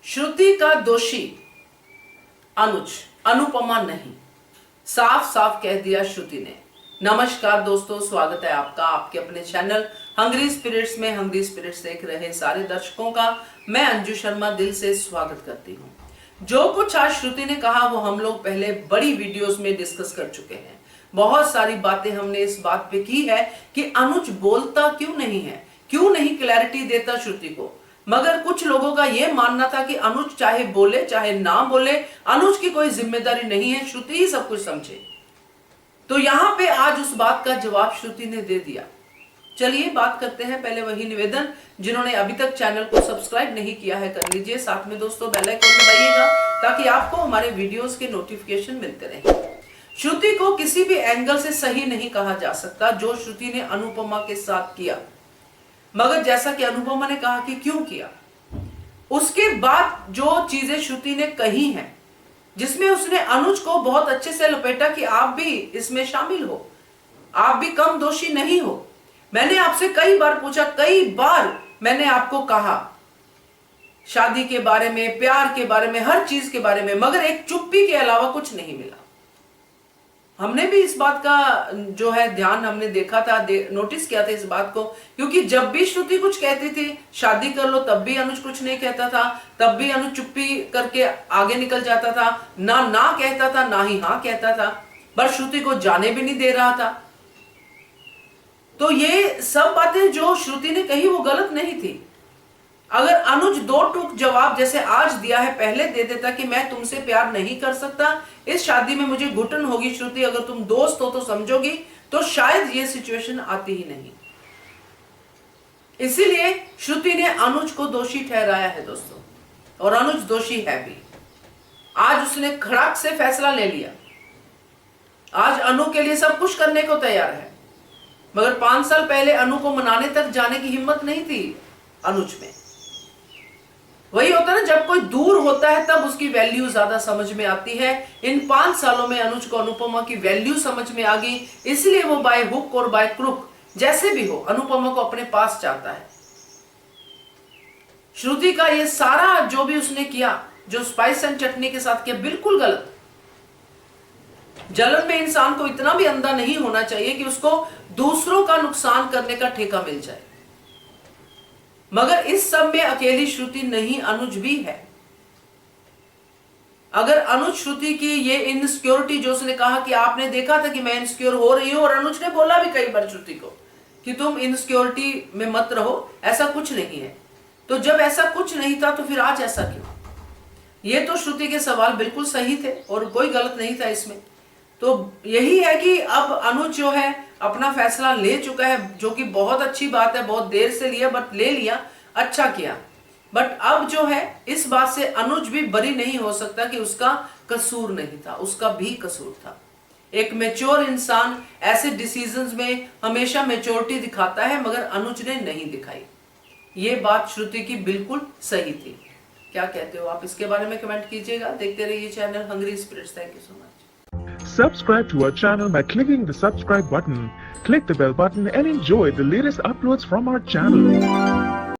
श्रुति का दोषी अनुज, अनुपमा नहीं, साफ साफ कह दिया श्रुति ने। नमस्कार दोस्तों, स्वागत है आपका आपके अपने चैनल हंग्री स्पिरिट्स में। हंग्री स्पिरिट्स देख रहे सारे दर्शकों का मैं अंजू शर्मा दिल से स्वागत करती हूँ। जो कुछ आज श्रुति ने कहा वो हम लोग पहले बड़ी वीडियोस में डिस्कस कर चुके हैं। बहुत सारी बातें हमने इस बात पे की है कि अनुज बोलता क्यों नहीं है, क्यों नहीं क्लैरिटी देता श्रुति को। मगर कुछ लोगों का यह मानना था कि अनुज चाहे बोले चाहे ना बोले, अनुज की कोई जिम्मेदारी नहीं है, श्रुति ही सब कुछ समझे। तो यहां पे आज उस बात का जवाब श्रुति ने दे दिया। चलिए बात करते हैं। पहले वही निवेदन, जिन्होंने अभी तक चैनल को सब्सक्राइब नहीं किया है कर लीजिए, साथ में दोस्तों बेल आइकन दबाइएगा ताकि आपको हमारे वीडियोस के नोटिफिकेशन मिलते रहे। श्रुति को किसी भी एंगल से सही नहीं कहा जा सकता जो श्रुति ने अनुपमा के साथ किया। मगर जैसा कि अनुपमा ने कहा कि क्यों किया, उसके बाद जो चीजें श्रुति ने कही हैं जिसमें उसने अनुज को बहुत अच्छे से लपेटा कि आप भी इसमें शामिल हो, आप भी कम दोषी नहीं हो। मैंने आपसे कई बार पूछा, कई बार मैंने आपको कहा शादी के बारे में, प्यार के बारे में, हर चीज के बारे में, मगर एक चुप्पी के अलावा कुछ नहीं मिला। हमने भी इस बात का जो है ध्यान हमने देखा था, नोटिस किया था इस बात को, क्योंकि जब भी श्रुति कुछ कहती थी शादी कर लो तब भी अनुज कुछ नहीं कहता था, तब भी अनुज चुप्पी करके आगे निकल जाता था, ना कहता था ना ही हाँ कहता था, पर श्रुति को जाने भी नहीं दे रहा था। तो ये सब बातें जो श्रुति ने कही वो गलत नहीं थी। अगर अनुज दो टूक जवाब जैसे आज दिया है पहले दे देता कि मैं तुमसे प्यार नहीं कर सकता, इस शादी में मुझे घुटन होगी श्रुति, अगर तुम दोस्त हो तो समझोगी, तो शायद ये सिचुएशन आती ही नहीं। इसीलिए श्रुति ने अनुज को दोषी ठहराया है दोस्तों, और अनुज दोषी है भी। आज उसने खड़ाक से फैसला ले लिया, आज अनु के लिए सब कुछ करने को तैयार है। मगर 5 साल पहले अनु को मनाने तक जाने की हिम्मत नहीं थी अनुज में। वही होता है ना, जब कोई दूर होता है तब उसकी वैल्यू ज्यादा समझ में आती है। इन 5 सालों में अनुज को अनुपमा की वैल्यू समझ में आ गई, इसलिए वो बाय हुक और बाय क्रुक जैसे भी हो अनुपमा को अपने पास चाहता है। श्रुति का ये सारा जो भी उसने किया, जो स्पाइस एंड चटनी के साथ किया, बिल्कुल गलत। जलन में इंसान को इतना भी अंधा नहीं होना चाहिए कि उसको दूसरों का नुकसान करने का ठेका मिल जाए। मगर इस सब में अकेली श्रुति नहीं, अनुज भी है। अगर अनुज श्रुति की ये इनसिक्योरिटी जो उसने कहा कि आपने देखा था कि मैं इनसिक्योर हो रही हूं, और अनुज ने बोला भी कई बार श्रुति को कि तुम इनसिक्योरिटी में मत रहो, ऐसा कुछ नहीं है। तो जब ऐसा कुछ नहीं था तो फिर आज ऐसा क्यों? ये तो श्रुति के सवाल बिल्कुल सही थे और कोई गलत नहीं था इसमें। तो यही है कि अब अनुज जो है अपना फैसला ले चुका है, जो कि बहुत अच्छी बात है। बहुत देर से लिया बट ले लिया, अच्छा किया। बट अब जो है इस बात से अनुज भी बरी नहीं हो सकता कि उसका कसूर नहीं था, उसका भी कसूर था। एक मैच्योर इंसान ऐसे डिसीजंस में हमेशा मैच्योरिटी दिखाता है, मगर अनुज ने नहीं दिखाई। ये बात श्रुति की बिल्कुल सही थी। क्या कहते हो आप? इसके बारे में कमेंट कीजिएगा। देखते रहिए channel hungry spirits. Thank you so much. Subscribe to our channel by clicking the subscribe button. Click the bell button and enjoy the latest uploads from our channel.